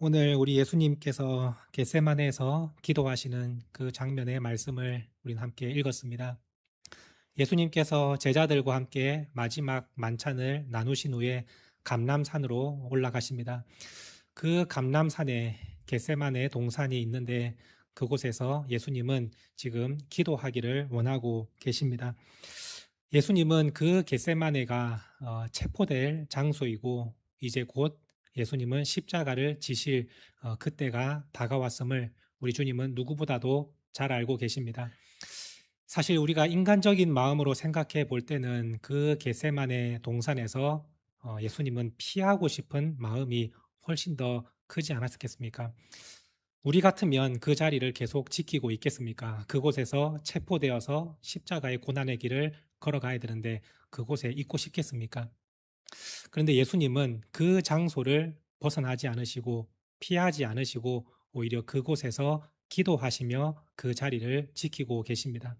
오늘 우리 예수님께서 겟세마네에서 기도하시는 그 장면의 말씀을 우리는 함께 읽었습니다. 예수님께서 제자들과 함께 마지막 만찬을 나누신 후에 감람산으로 올라가십니다. 그 감람산에 겟세마네 동산이 있는데 그곳에서 예수님은 지금 기도하기를 원하고 계십니다. 예수님은 그 겟세마네가 체포될 장소이고 이제 곧 예수님은 십자가를 지실 그때가 다가왔음을 우리 주님은 누구보다도 잘 알고 계십니다. 사실 우리가 인간적인 마음으로 생각해 볼 때는 그 겟세마네 동산에서 예수님은 피하고 싶은 마음이 훨씬 더 크지 않았겠습니까? 우리 같으면 그 자리를 계속 지키고 있겠습니까? 그곳에서 체포되어서 십자가의 고난의 길을 걸어가야 되는데 그곳에 있고 싶겠습니까? 그런데 예수님은 그 장소를 벗어나지 않으시고 피하지 않으시고 오히려 그곳에서 기도하시며 그 자리를 지키고 계십니다.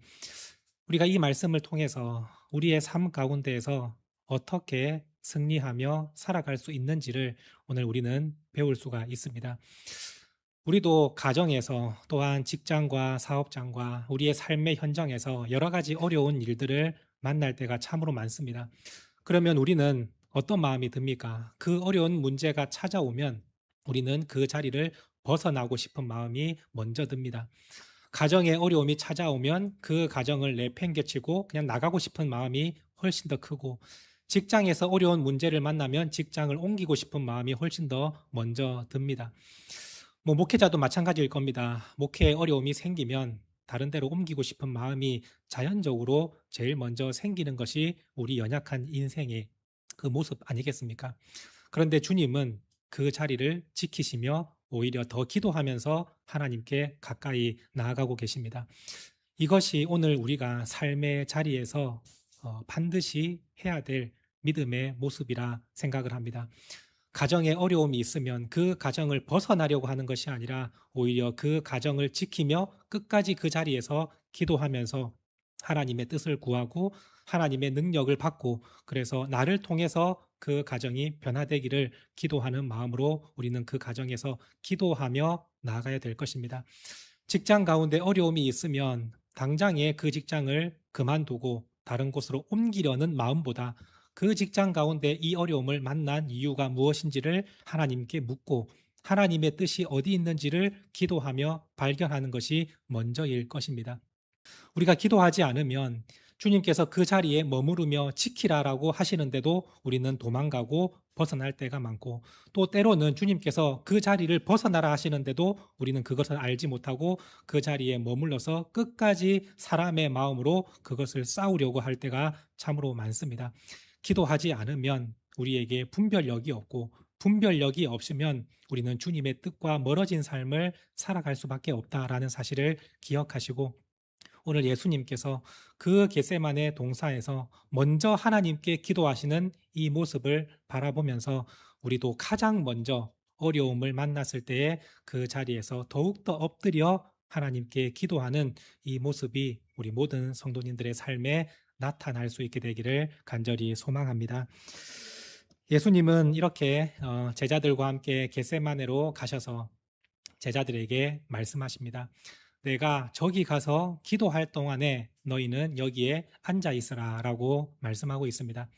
우리가 이 말씀을 통해서 우리의 삶 가운데에서 어떻게 승리하며 살아갈 수 있는지를 오늘 우리는 배울 수가 있습니다. 우리도 가정에서 또한 직장과 사업장과 우리의 삶의 현장에서 여러 가지 어려운 일들을 만날 때가 참으로 많습니다. 그러면 우리는 어떤 마음이 듭니까? 그 어려운 문제가 찾아오면 우리는 그 자리를 벗어나고 싶은 마음이 먼저 듭니다. 가정의 어려움이 찾아오면 그 가정을 내팽개치고 그냥 나가고 싶은 마음이 훨씬 더 크고 직장에서 어려운 문제를 만나면 직장을 옮기고 싶은 마음이 훨씬 더 먼저 듭니다. 목회자도 마찬가지일 겁니다. 목회에 어려움이 생기면 다른 데로 옮기고 싶은 마음이 자연적으로 제일 먼저 생기는 것이 우리 연약한 인생의 그 모습 아니겠습니까? 그런데 주님은 그 자리를 지키시며 오히려 더 기도하면서 하나님께 가까이 나아가고 계십니다. 이것이 오늘 우리가 삶의 자리에서 반드시 해야 될 믿음의 모습이라 생각을 합니다. 가정에 어려움이 있으면 그 가정을 벗어나려고 하는 것이 아니라 오히려 그 가정을 지키며 끝까지 그 자리에서 기도하면서 하나님의 뜻을 구하고 하나님의 능력을 받고 그래서 나를 통해서 그 가정이 변화되기를 기도하는 마음으로 우리는 그 가정에서 기도하며 나아가야 될 것입니다. 직장 가운데 어려움이 있으면 당장에 그 직장을 그만두고 다른 곳으로 옮기려는 마음보다 그 직장 가운데 이 어려움을 만난 이유가 무엇인지를 하나님께 묻고 하나님의 뜻이 어디 있는지를 기도하며 발견하는 것이 먼저일 것입니다. 우리가 기도하지 않으면 주님께서 그 자리에 머무르며 지키라라고 하시는데도 우리는 도망가고 벗어날 때가 많고 또 때로는 주님께서 그 자리를 벗어나라 하시는데도 우리는 그것을 알지 못하고 그 자리에 머물러서 끝까지 사람의 마음으로 그것을 싸우려고 할 때가 참으로 많습니다. 기도하지 않으면 우리에게 분별력이 없고 분별력이 없으면 우리는 주님의 뜻과 멀어진 삶을 살아갈 수밖에 없다라는 사실을 기억하시고 오늘 예수님께서 그 겟세마네 동산에서 먼저 하나님께 기도하시는 이 모습을 바라보면서 우리도 가장 먼저 어려움을 만났을 때에 그 자리에서 더욱더 엎드려 하나님께 기도하는 이 모습이 우리 모든 성도님들의 삶에 나타날 수 있게 되기를 간절히 소망합니다. 예수님은 이렇게 제자들과 함께 겟세마네로 가셔서 제자들에게 말씀하십니다. 내가 저기 가서 기도할 동안에 너희는 여기에 앉아 있으라 라고 말씀하고 있습니다.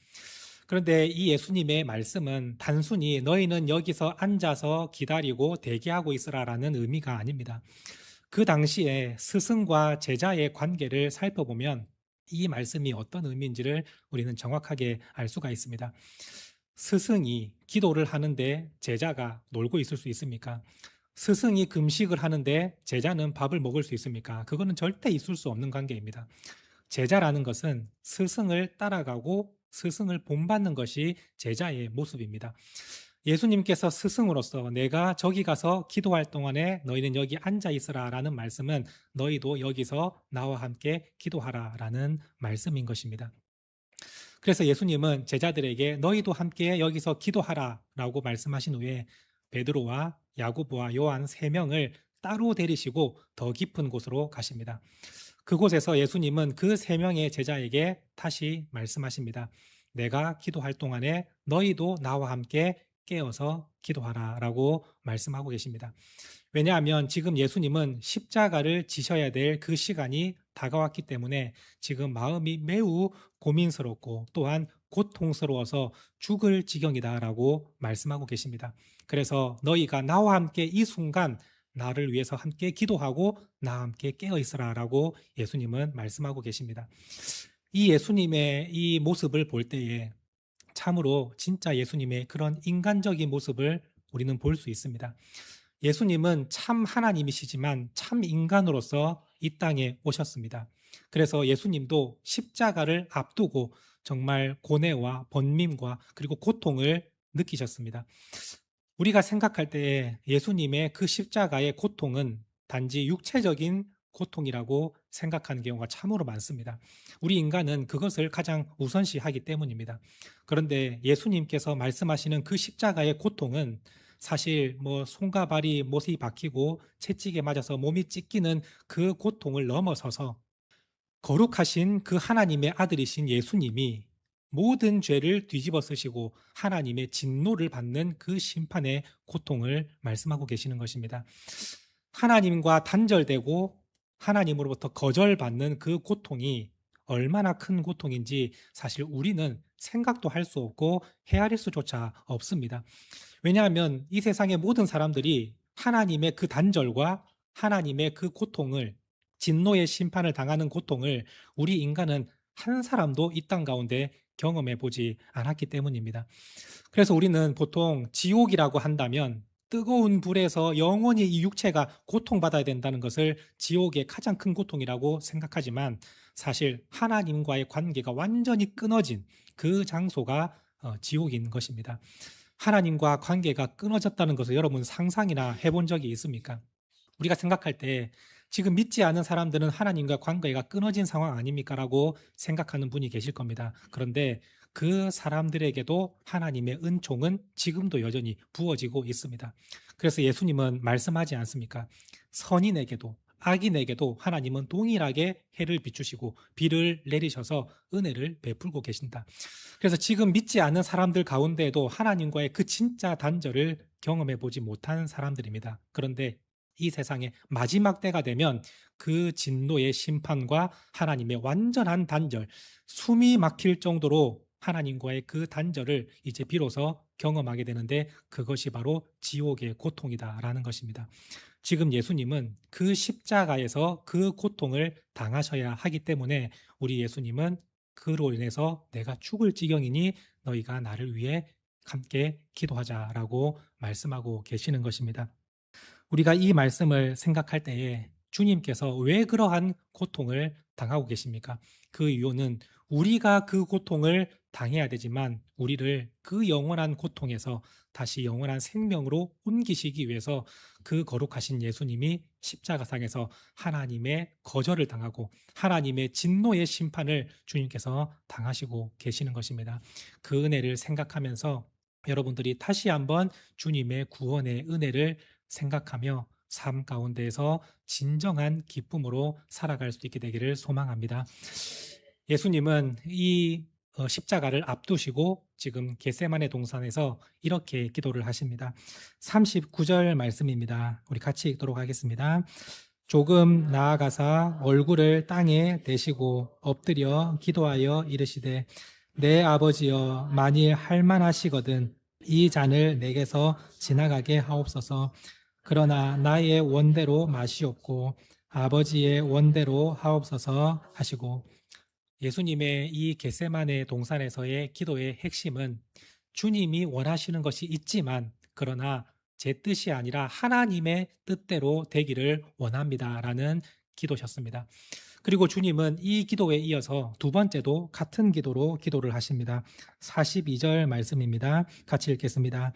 그런데 이 예수님의 말씀은 단순히 너희는 여기서 앉아서 기다리고 대기하고 있으라 라는 의미가 아닙니다. 그 당시에 스승과 제자의 관계를 살펴보면 이 말씀이 어떤 의미인지를 우리는 정확하게 알 수가 있습니다. 스승이 기도를 하는데 제자가 놀고 있을 수 있습니까? 스승이 금식을 하는데 제자는 밥을 먹을 수 있습니까? 그거는 절대 있을 수 없는 관계입니다. 제자라는 것은 스승을 따라가고 스승을 본받는 것이 제자의 모습입니다. 예수님께서 스승으로서 내가 저기 가서 기도할 동안에 너희는 여기 앉아 있으라 라는 말씀은 너희도 여기서 나와 함께 기도하라 라는 말씀인 것입니다. 그래서 예수님은 제자들에게 너희도 함께 여기서 기도하라 라고 말씀하신 후에 베드로와 야고보와 요한 3명을 따로 데리시고 더 깊은 곳으로 가십니다. 그곳에서 예수님은 그 3명의 제자에게 다시 말씀하십니다. 내가 기도할 동안에 너희도 나와 함께 깨어서 기도하라라고 말씀하고 계십니다. 왜냐하면 지금 예수님은 십자가를 지셔야 될 그 시간이 다가왔기 때문에 지금 마음이 매우 고민스럽고 또한 고통스러워서 죽을 지경이다라고 말씀하고 계십니다. 그래서 너희가 나와 함께 이 순간 나를 위해서 함께 기도하고 나와 함께 깨어 있으라라고 예수님은 말씀하고 계십니다. 이 예수님의 이 모습을 볼 때에 참으로 진짜 예수님의 그런 인간적인 모습을 우리는 볼 수 있습니다. 예수님은 참 하나님이시지만 참 인간으로서 이 땅에 오셨습니다. 그래서 예수님도 십자가를 앞두고 정말 고뇌와 번민과 그리고 고통을 느끼셨습니다. 우리가 생각할 때 예수님의 그 십자가의 고통은 단지 육체적인 고통이라고 생각하는 경우가 참으로 많습니다. 우리 인간은 그것을 가장 우선시하기 때문입니다. 그런데 예수님께서 말씀하시는 그 십자가의 고통은 사실 손과 발이 못이 박히고 채찍에 맞아서 몸이 찢기는 그 고통을 넘어서서 거룩하신 그 하나님의 아들이신 예수님이 모든 죄를 뒤집어 쓰시고 하나님의 진노를 받는 그 심판의 고통을 말씀하고 계시는 것입니다. 하나님과 단절되고 하나님으로부터 거절받는 그 고통이 얼마나 큰 고통인지 사실 우리는 생각도 할 수 없고 헤아릴 수조차 없습니다. 왜냐하면 이 세상의 모든 사람들이 하나님의 그 단절과 하나님의 그 고통을, 진노의 심판을 당하는 고통을 우리 인간은 한 사람도 이 땅 가운데 경험해 보지 않았기 때문입니다. 그래서 우리는 보통 지옥이라고 한다면 뜨거운 불에서 영원히 이 육체가 고통받아야 된다는 것을 지옥의 가장 큰 고통이라고 생각하지만 사실 하나님과의 관계가 완전히 끊어진 그 장소가 지옥인 것입니다. 하나님과 관계가 끊어졌다는 것을 여러분 상상이나 해본 적이 있습니까? 우리가 생각할 때 지금 믿지 않은 사람들은 하나님과 관계가 끊어진 상황 아닙니까? 라고 생각하는 분이 계실 겁니다. 그런데 그 사람들에게도 하나님의 은총은 지금도 여전히 부어지고 있습니다. 그래서 예수님은 말씀하지 않습니까? 선인에게도 악인에게도 하나님은 동일하게 해를 비추시고 비를 내리셔서 은혜를 베풀고 계신다. 그래서 지금 믿지 않는 사람들 가운데에도 하나님과의 그 진짜 단절을 경험해 보지 못한 사람들입니다. 그런데 이 세상의 마지막 때가 되면 그 진노의 심판과 하나님의 완전한 단절, 숨이 막힐 정도로 하나님과의 그 단절을 이제 비로소 경험하게 되는데 그것이 바로 지옥의 고통이다라는 것입니다. 지금 예수님은 그 십자가에서 그 고통을 당하셔야 하기 때문에 우리 예수님은 그로 인해서 내가 죽을 지경이니 너희가 나를 위해 함께 기도하자라고 말씀하고 계시는 것입니다. 우리가 이 말씀을 생각할 때에 주님께서 왜 그러한 고통을 당하고 계십니까? 그 이유는 우리가 그 고통을 당해야 되지만 우리를 그 영원한 고통에서 다시 영원한 생명으로 옮기시기 위해서 그 거룩하신 예수님이 십자가상에서 하나님의 거절을 당하고 하나님의 진노의 심판을 주님께서 당하시고 계시는 것입니다. 그 은혜를 생각하면서 여러분들이 다시 한번 주님의 구원의 은혜를 생각하며 삶 가운데에서 진정한 기쁨으로 살아갈 수 있게 되기를 소망합니다. 예수님은 이 십자가를 앞두시고 지금 겟세마네 동산에서 이렇게 기도를 하십니다. 39절 말씀입니다. 우리 같이 읽도록 하겠습니다. 조금 나아가사 얼굴을 땅에 대시고 엎드려 기도하여 이르시되 내 아버지여 만일 할만하시거든 이 잔을 내게서 지나가게 하옵소서. 그러나 나의 원대로 마시옵고 아버지의 원대로 하옵소서 하시고 예수님의 이 겟세마네 동산에서의 기도의 핵심은 주님이 원하시는 것이 있지만 그러나 제 뜻이 아니라 하나님의 뜻대로 되기를 원합니다라는 기도셨습니다. 그리고 주님은 이 기도에 이어서 두 번째도 같은 기도로 기도를 하십니다. 42절 말씀입니다. 같이 읽겠습니다.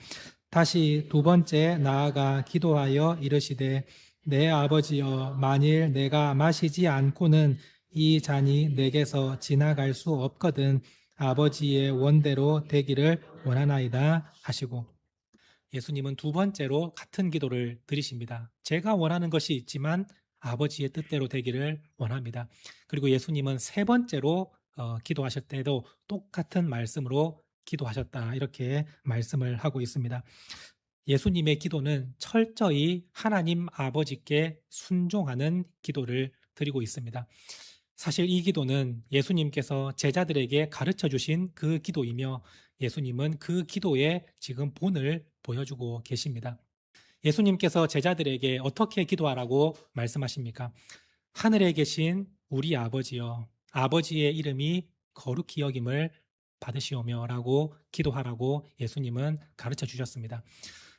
다시 두 번째 나아가 기도하여 이르시되 내 아버지여 만일 내가 마시지 않고는 이 잔이 내게서 지나갈 수 없거든 아버지의 원대로 되기를 원하나이다 하시고 예수님은 두 번째로 같은 기도를 드리십니다. 제가 원하는 것이 있지만 아버지의 뜻대로 되기를 원합니다. 그리고 예수님은 세 번째로 기도하실 때도 똑같은 말씀으로 기도하셨다. 이렇게 말씀을 하고 있습니다. 예수님의 기도는 철저히 하나님 아버지께 순종하는 기도를 드리고 있습니다. 사실 이 기도는 예수님께서 제자들에게 가르쳐 주신 그 기도이며 예수님은 그 기도의 지금 본을 보여주고 계십니다. 예수님께서 제자들에게 어떻게 기도하라고 말씀하십니까? 하늘에 계신 우리 아버지여, 아버지의 이름이 거룩히 여김을 받으시오며 라고 기도하라고 예수님은 가르쳐 주셨습니다.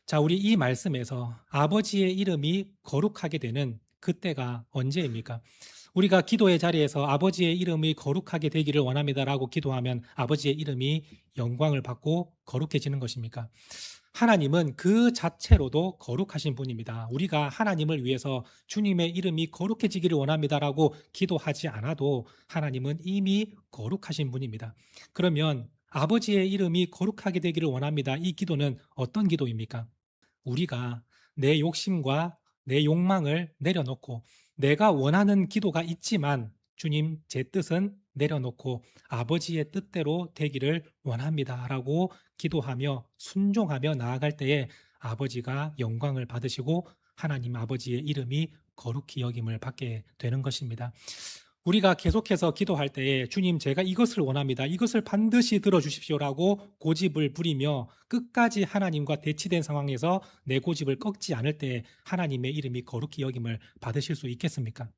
자, 우리 이 말씀에서 아버지의 이름이 거룩하게 되는 그때가 언제입니까? 우리가 기도의 자리에서 아버지의 이름이 거룩하게 되기를 원합니다라고 기도하면 아버지의 이름이 영광을 받고 거룩해지는 것입니까? 하나님은 그 자체로도 거룩하신 분입니다. 우리가 하나님을 위해서 주님의 이름이 거룩해지기를 원합니다라고 기도하지 않아도 하나님은 이미 거룩하신 분입니다. 그러면 아버지의 이름이 거룩하게 되기를 원합니다. 이 기도는 어떤 기도입니까? 우리가 내 욕심과 내 욕망을 내려놓고 내가 원하는 기도가 있지만 주님 제 뜻은 내려놓고 아버지의 뜻대로 되기를 원합니다라고 기도하며 순종하며 나아갈 때에 아버지가 영광을 받으시고 하나님 아버지의 이름이 거룩히 여김을 받게 되는 것입니다. 우리가 계속해서 기도할 때에 주님 제가 이것을 원합니다. 이것을 반드시 들어주십시오라고 고집을 부리며 끝까지 하나님과 대치된 상황에서 내 고집을 꺾지 않을 때 하나님의 이름이 거룩히 여김을 받으실 수 있겠습니까?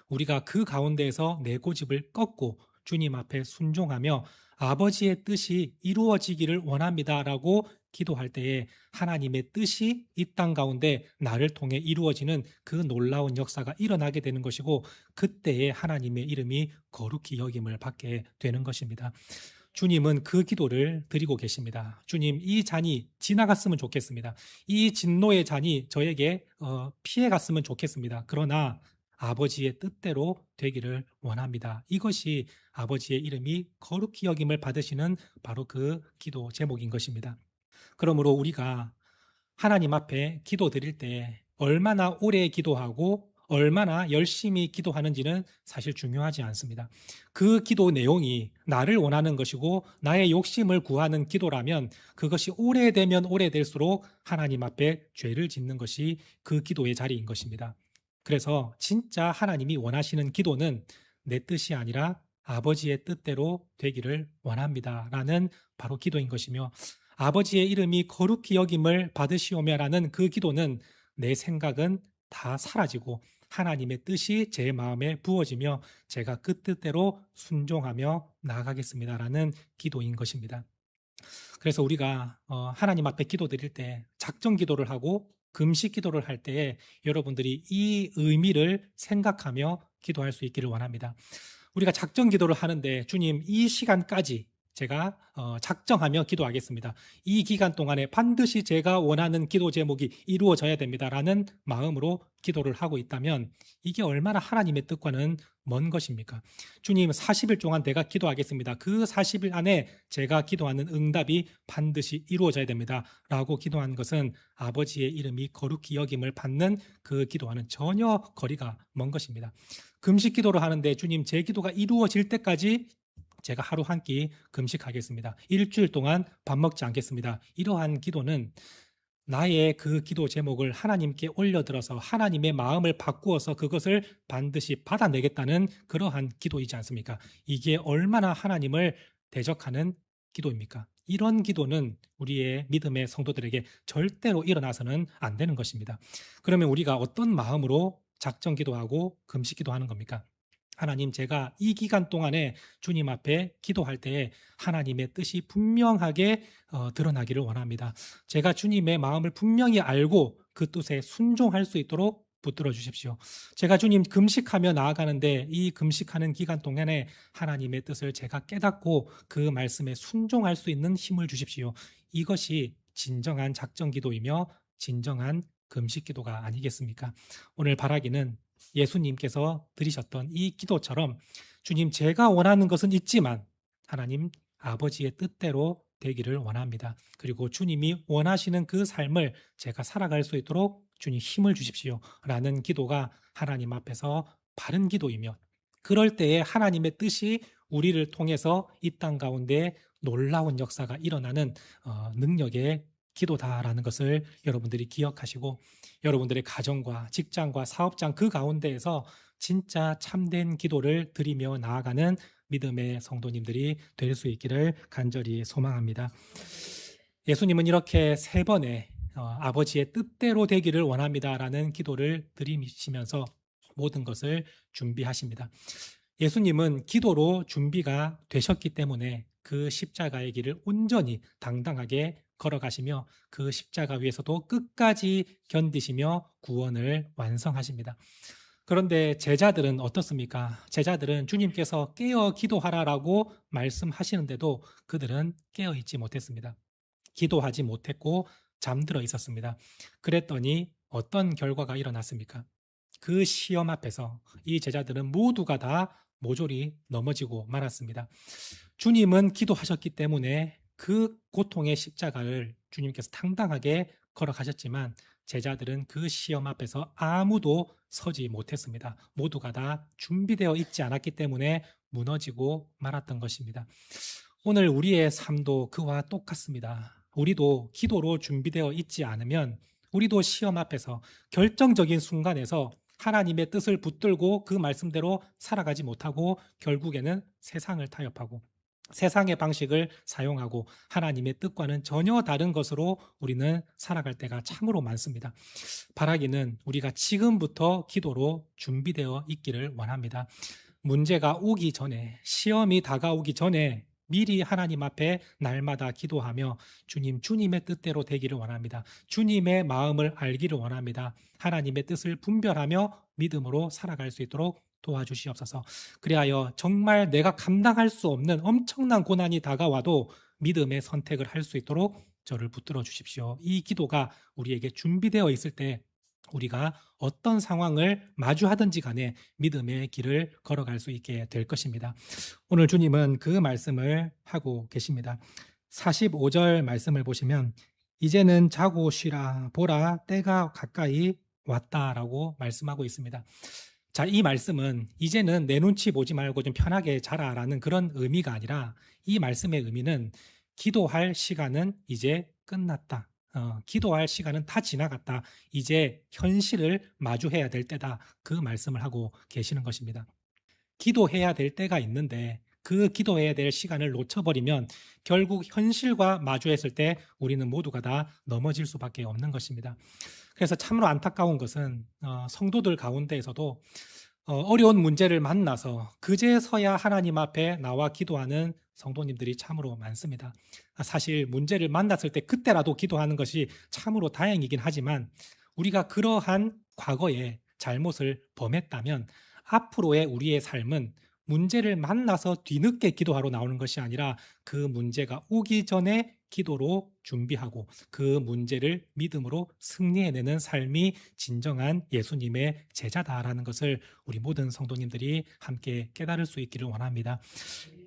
우리가 그 가운데에서 내 고집을 꺾고 주님 앞에 순종하며 아버지의 뜻이 이루어지기를 원합니다라고 기도할 때에 하나님의 뜻이 이 땅 가운데 나를 통해 이루어지는 그 놀라운 역사가 일어나게 되는 것이고 그때에 하나님의 이름이 거룩히 여김을 받게 되는 것입니다. 주님은 그 기도를 드리고 계십니다. 주님, 이 잔이 지나갔으면 좋겠습니다. 이 진노의 잔이 저에게 피해 갔으면 좋겠습니다. 그러나 아버지의 뜻대로 되기를 원합니다. 이것이 아버지의 이름이 거룩히 여김을 받으시는 바로 그 기도 제목인 것입니다. 그러므로 우리가 하나님 앞에 기도 드릴 때 얼마나 오래 기도하고 얼마나 열심히 기도하는지는 사실 중요하지 않습니다. 그 기도 내용이 나를 원하는 것이고 나의 욕심을 구하는 기도라면 그것이 오래되면 오래될수록 하나님 앞에 죄를 짓는 것이 그 기도의 자리인 것입니다. 그래서 진짜 하나님이 원하시는 기도는 내 뜻이 아니라 아버지의 뜻대로 되기를 원합니다라는 바로 기도인 것이며 아버지의 이름이 거룩히 여김을 받으시오며라는 그 기도는 내 생각은 다 사라지고 하나님의 뜻이 제 마음에 부어지며 제가 그 뜻대로 순종하며 나아가겠습니다라는 기도인 것입니다. 그래서 우리가 하나님 앞에 기도드릴 때 작정 기도를 하고 금식 기도를 할 때에 여러분들이 이 의미를 생각하며 기도할 수 있기를 원합니다. 우리가 작정 기도를 하는데 주님 이 시간까지 제가 작정하며 기도하겠습니다. 이 기간 동안에 반드시 제가 원하는 기도 제목이 이루어져야 됩니다라는 마음으로 기도를 하고 있다면 이게 얼마나 하나님의 뜻과는 먼 것입니까? 주님 40일 동안 내가 기도하겠습니다. 그 40일 안에 제가 기도하는 응답이 반드시 이루어져야 됩니다. 라고 기도한 것은 아버지의 이름이 거룩히 여김을 받는 그 기도와는 전혀 거리가 먼 것입니다. 금식 기도를 하는데 주님 제 기도가 이루어질 때까지 제가 하루 한 끼 금식하겠습니다. 일주일 동안 밥 먹지 않겠습니다. 이러한 기도는 나의 그 기도 제목을 하나님께 올려들어서 하나님의 마음을 바꾸어서 그것을 반드시 받아내겠다는 그러한 기도이지 않습니까? 이게 얼마나 하나님을 대적하는 기도입니까? 이런 기도는 우리의 믿음의 성도들에게 절대로 일어나서는 안 되는 것입니다. 그러면 우리가 어떤 마음으로 작정 기도하고 금식 기도하는 겁니까? 하나님 제가 이 기간 동안에 주님 앞에 기도할 때에 하나님의 뜻이 분명하게 드러나기를 원합니다. 제가 주님의 마음을 분명히 알고 그 뜻에 순종할 수 있도록 붙들어 주십시오. 제가 주님 금식하며 나아가는데 이 금식하는 기간 동안에 하나님의 뜻을 제가 깨닫고 그 말씀에 순종할 수 있는 힘을 주십시오. 이것이 진정한 작정 기도이며 진정한 금식 기도가 아니겠습니까? 오늘 바라기는 예수님께서 드리셨던 이 기도처럼 주님 제가 원하는 것은 있지만 하나님 아버지의 뜻대로 되기를 원합니다. 그리고 주님이 원하시는 그 삶을 제가 살아갈 수 있도록 주님 힘을 주십시오 라는 기도가 하나님 앞에서 바른 기도이며 그럴 때에 하나님의 뜻이 우리를 통해서 이 땅 가운데 놀라운 역사가 일어나는 능력의 기도다라는 것을 여러분들이 기억하시고 여러분들의 가정과 직장과 사업장 그 가운데에서 진짜 참된 기도를 드리며 나아가는 믿음의 성도님들이 될 수 있기를 간절히 소망합니다. 예수님은 이렇게 3번의 아버지의 뜻대로 되기를 원합니다라는 기도를 드리시면서 모든 것을 준비하십니다. 예수님은 기도로 준비가 되셨기 때문에 그 십자가의 길을 온전히 당당하게 걸어가시며 그 십자가 위에서도 끝까지 견디시며 구원을 완성하십니다. 그런데 제자들은 어떻습니까? 제자들은 주님께서 깨어 기도하라라고 말씀하시는데도 그들은 깨어 있지 못했습니다. 기도하지 못했고 잠들어 있었습니다. 그랬더니 어떤 결과가 일어났습니까? 그 시험 앞에서 이 제자들은 모두가 다 모조리 넘어지고 말았습니다. 주님은 기도하셨기 때문에 그 고통의 십자가를 주님께서 당당하게 걸어가셨지만 제자들은 그 시험 앞에서 아무도 서지 못했습니다. 모두가 다 준비되어 있지 않았기 때문에 무너지고 말았던 것입니다. 오늘 우리의 삶도 그와 똑같습니다. 우리도 기도로 준비되어 있지 않으면 우리도 시험 앞에서 결정적인 순간에서 하나님의 뜻을 붙들고 그 말씀대로 살아가지 못하고 결국에는 세상을 타협하고 세상의 방식을 사용하고 하나님의 뜻과는 전혀 다른 것으로 우리는 살아갈 때가 참으로 많습니다. 바라기는 우리가 지금부터 기도로 준비되어 있기를 원합니다. 문제가 오기 전에, 시험이 다가오기 전에 미리 하나님 앞에 날마다 기도하며 주님의 뜻대로 되기를 원합니다. 주님의 마음을 알기를 원합니다. 하나님의 뜻을 분별하며 믿음으로 살아갈 수 있도록 도와주시옵소서. 그리하여 정말 내가 감당할 수 없는 엄청난 고난이 다가와도 믿음의 선택을 할 수 있도록 저를 붙들어 주십시오. 이 기도가 우리에게 준비되어 있을 때 우리가 어떤 상황을 마주하든지 간에 믿음의 길을 걸어갈 수 있게 될 것입니다. 오늘 주님은 그 말씀을 하고 계십니다. 45절 말씀을 보시면 이제는 자고 쉬라 보라 때가 가까이 왔다라고 말씀하고 있습니다. 자, 이 말씀은 이제는 내 눈치 보지 말고 좀 편하게 자라라는 그런 의미가 아니라 이 말씀의 의미는 기도할 시간은 이제 끝났다. 기도할 시간은 다 지나갔다. 이제 현실을 마주해야 될 때다. 그 말씀을 하고 계시는 것입니다. 기도해야 될 때가 있는데 그 기도해야 될 시간을 놓쳐버리면 결국 현실과 마주했을 때 우리는 모두가 다 넘어질 수밖에 없는 것입니다. 그래서 참으로 안타까운 것은 성도들 가운데에서도 어려운 문제를 만나서 그제서야 하나님 앞에 나와 기도하는 성도님들이 참으로 많습니다. 사실 문제를 만났을 때 그때라도 기도하는 것이 참으로 다행이긴 하지만 우리가 그러한 과거에 잘못을 범했다면 앞으로의 우리의 삶은 문제를 만나서 뒤늦게 기도하러 나오는 것이 아니라 그 문제가 오기 전에 기도로 준비하고 그 문제를 믿음으로 승리해내는 삶이 진정한 예수님의 제자다라는 것을 우리 모든 성도님들이 함께 깨달을 수 있기를 원합니다.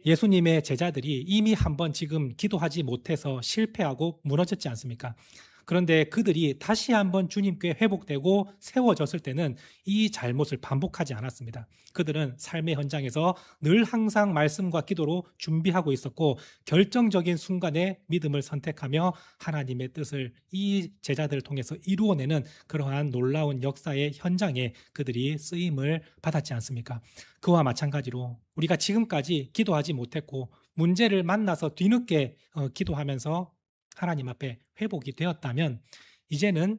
예수님의 제자들이 이미 한번 지금 기도하지 못해서 실패하고 무너졌지 않습니까? 그런데 그들이 다시 한번 주님께 회복되고 세워졌을 때는 이 잘못을 반복하지 않았습니다. 그들은 삶의 현장에서 늘 항상 말씀과 기도로 준비하고 있었고 결정적인 순간에 믿음을 선택하며 하나님의 뜻을 이 제자들을 통해서 이루어내는 그러한 놀라운 역사의 현장에 그들이 쓰임을 받았지 않습니까? 그와 마찬가지로 우리가 지금까지 기도하지 못했고 문제를 만나서 뒤늦게 기도하면서 하나님 앞에 회복이 되었다면 이제는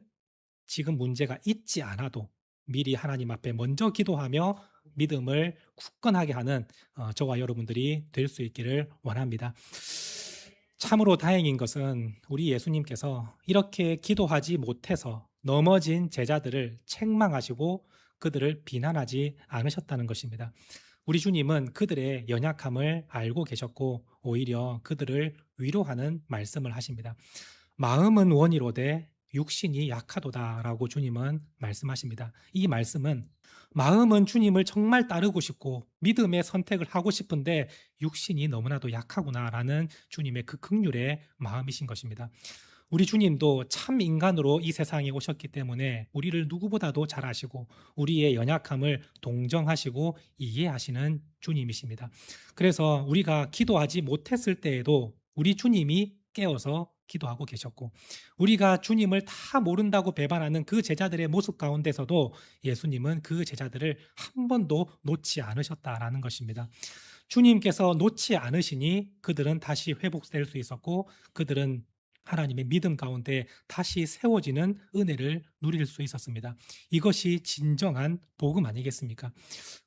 지금 문제가 있지 않아도 미리 하나님 앞에 먼저 기도하며 믿음을 굳건하게 하는 저와 여러분들이 될 수 있기를 원합니다. 참으로 다행인 것은 우리 예수님께서 이렇게 기도하지 못해서 넘어진 제자들을 책망하시고 그들을 비난하지 않으셨다는 것입니다. 우리 주님은 그들의 연약함을 알고 계셨고 오히려 그들을 위로하는 말씀을 하십니다. 마음은 원이로되 육신이 약하도다라고 주님은 말씀하십니다. 이 말씀은 마음은 주님을 정말 따르고 싶고 믿음의 선택을 하고 싶은데 육신이 너무나도 약하구나라는 주님의 그 긍휼의 마음이신 것입니다. 우리 주님도 참 인간으로 이 세상에 오셨기 때문에 우리를 누구보다도 잘 아시고 우리의 연약함을 동정하시고 이해하시는 주님이십니다. 그래서 우리가 기도하지 못했을 때에도 우리 주님이 깨어서 기도하고 계셨고, 우리가 주님을 다 모른다고 배반하는 그 제자들의 모습 가운데서도 예수님은 그 제자들을 한 번도 놓지 않으셨다라는 것입니다. 주님께서 놓지 않으시니 그들은 다시 회복될 수 있었고, 그들은 하나님의 믿음 가운데 다시 세워지는 은혜를 누릴 수 있었습니다. 이것이 진정한 복음 아니겠습니까?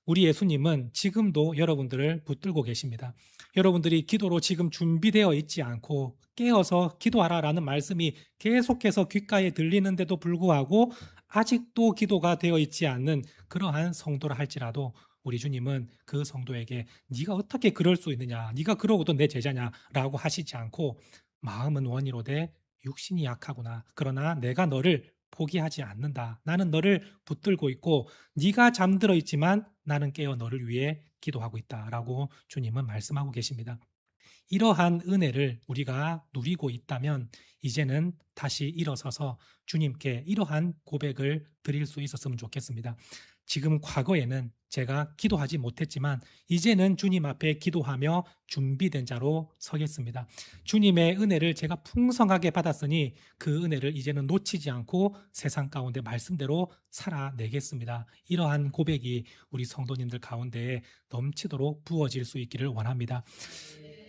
우리 예수님은 지금도 여러분들을 붙들고 계십니다. 여러분들이 기도로 지금 준비되어 있지 않고 깨어서 기도하라라는 말씀이 계속해서 귓가에 들리는데도 불구하고 아직도 기도가 되어 있지 않는 그러한 성도라 할지라도 우리 주님은 그 성도에게 네가 어떻게 그럴 수 있느냐, 네가 그러고도 내 제자냐라고 하시지 않고, 마음은 원이로되 육신이 약하구나. 그러나 내가 너를 포기하지 않는다. 나는 너를 붙들고 있고 네가 잠들어 있지만 나는 깨어 너를 위해 기도하고 있다라고 주님은 말씀하고 계십니다. 이러한 은혜를 우리가 누리고 있다면 이제는 다시 일어서서 주님께 이러한 고백을 드릴 수 있었으면 좋겠습니다. 지금 과거에는 제가 기도하지 못했지만 이제는 주님 앞에 기도하며 준비된 자로 서겠습니다. 주님의 은혜를 제가 풍성하게 받았으니 그 은혜를 이제는 놓치지 않고 세상 가운데 말씀대로 살아내겠습니다. 이러한 고백이 우리 성도님들 가운데 넘치도록 부어질 수 있기를 원합니다.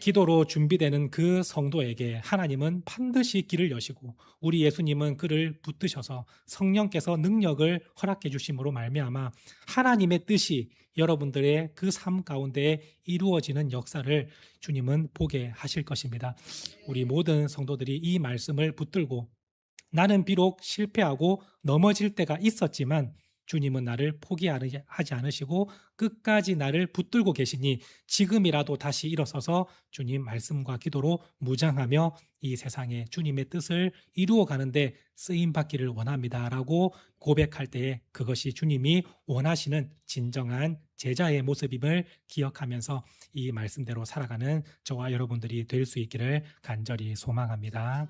기도로 준비되는 그 성도에게 하나님은 반드시 길을 여시고 우리 예수님은 그를 붙드셔서 성령께서 능력을 허락해 주심으로 말미암아 하나님의 뜻이 여러분들의 그 삶 가운데 이루어지는 역사를 주님은 보게 하실 것입니다. 우리 모든 성도들이 이 말씀을 붙들고 나는 비록 실패하고 넘어질 때가 있었지만 주님은 나를 포기하지 않으시고 끝까지 나를 붙들고 계시니 지금이라도 다시 일어서서 주님 말씀과 기도로 무장하며 이 세상에 주님의 뜻을 이루어 가는데 쓰임 받기를 원합니다라고 고백할 때에 그것이 주님이 원하시는 진정한 제자의 모습임을 기억하면서 이 말씀대로 살아가는 저와 여러분들이 될 수 있기를 간절히 소망합니다.